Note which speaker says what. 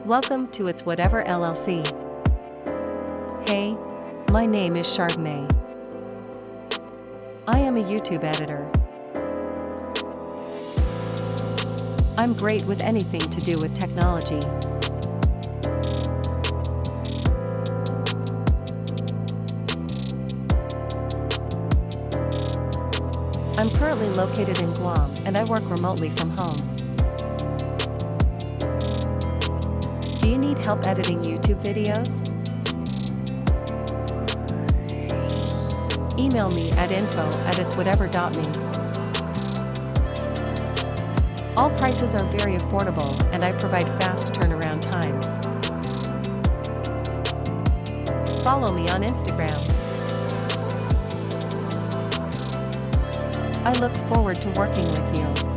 Speaker 1: Welcome to It's Whatever LLC. Hey, my name is Chardonnay. I am a YouTube editor. I'm great with anything to do with technology. I'm currently located in Guam and I work remotely from home. Do you need help editing YouTube videos? Email me at info@itswhatever.me. All prices are very affordable and I provide fast turnaround times. Follow me on Instagram. I look forward to working with you.